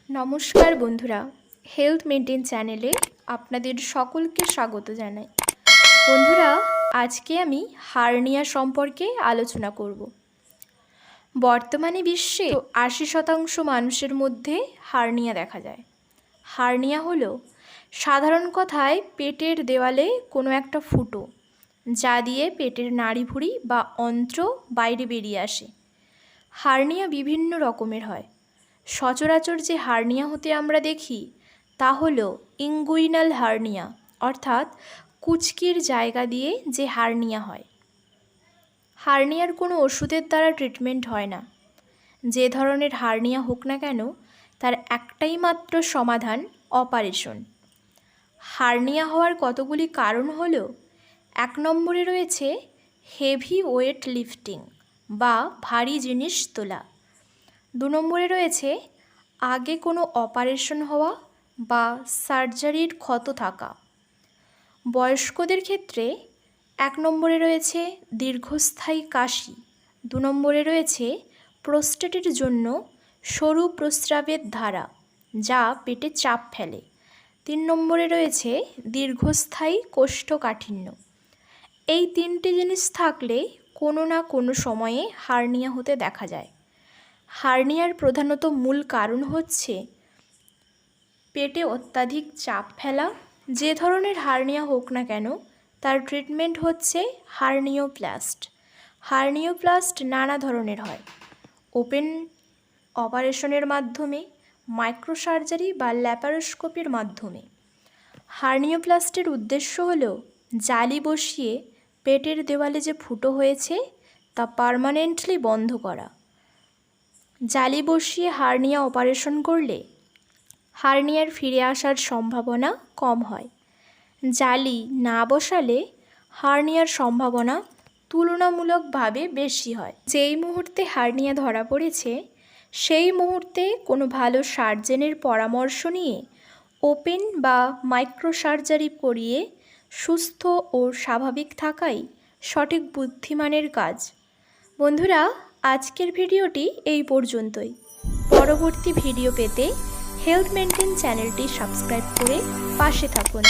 নমস্কার বন্ধুরা, health maintain চ্যানেলে আপনাদের সকলকে স্বাগত জানাই। বন্ধুরা, আজকে আমি হার্নিয়া সম্পর্কে আলোচনা করব। বর্তমানে বিশ্বে 80% মানুষের মধ্যে হার্নিয়া দেখা যায়। হার্নিয়া হলো সাধারণ কথায় পেটের দেওয়ালে কোনো একটা ফুটো, যা দিয়ে পেটের নাড়িভুঁড়ি বা অন্ত্র বাইরে বেরিয়ে আসে। হার্নিয়া বিভিন্ন রকমের হয়। সচরাচর যে হার্নিয়া হতে আমরা দেখি তা হলো ইনগুইনাল হার্নিয়া, অর্থাৎ কুচকির জায়গা দিয়ে যে হার্নিয়া হয়। হার্নিয়ার কোনো ওষুধের দ্বারা ট্রিটমেন্ট হয় না। যে ধরনের হার্নিয়া হোক না কেন, তার একটাই মাত্র সমাধান, অপারেশন। হার্নিয়া হওয়ার কতগুলি কারণ হলো, 1 নম্বরে রয়েছে হেভি ওয়েট লিফটিং বা ভারী জিনিস তোলা। 2 নম্বরে রয়েছে আগে কোনো অপারেশন হওয়া বা সার্জারির ক্ষত থাকা। বয়স্কদের ক্ষেত্রে 1 নম্বরে রয়েছে দীর্ঘস্থায়ী কাশি। 2 নম্বরে রয়েছে প্রোস্টেটের জন্য সরু প্রস্রাবের ধারা, যা পেটে চাপ ফেলে। 3 নম্বরে রয়েছে দীর্ঘস্থায়ী কোষ্ঠকাঠিন্য। এই 3টে জিনিস থাকলে কোনো না কোনো সময়ে হার্নিয়া হতে দেখা যায়। হার্নিয়ার প্রধানত মূল কারণ হচ্ছে পেটে অত্যাধিক চাপ ফেলা। যে ধরনের হার্নিয়া হোক না কেন, তার ট্রিটমেন্ট হচ্ছে হার্নিওপ্লাস্ট। হার্নিওপ্লাস্ট নানা ধরনের হয়: ওপেন অপারেশনের মাধ্যমে, মাইক্রোসার্জারি বা ল্যাপারোস্কোপির মাধ্যমে। হার্নিওপ্লাস্টের উদ্দেশ্য হলো জালি বসিয়ে পেটের দেওয়ালে যে ফুটো হয়েছে তা পার্মানেন্টলি বন্ধ করা। জালি বসিয়ে হার্নিয়া অপারেশন করলে হার্নিয়ার ফিরে আসার সম্ভাবনা কম হয়। জালি না বসালে হার্নিয়ার সম্ভাবনা তুলনামূলকভাবে বেশি হয়। যেই মুহূর্তে হার্নিয়া ধরা পড়েছে সেই মুহূর্তে কোনো ভালো সার্জেনের পরামর্শ নিয়ে ওপেন বা মাইক্রোসার্জারি করিয়ে সুস্থ ও স্বাভাবিক থাকাই সঠিক বুদ্ধিমানের কাজ। বন্ধুরা, আজকের ভিডিওটি এই পর্যন্তই। পরবর্তী ভিডিও পেতে হেলথ মেনটেন চ্যানেলটি সাবস্ক্রাইব করে পাশে থাকুন।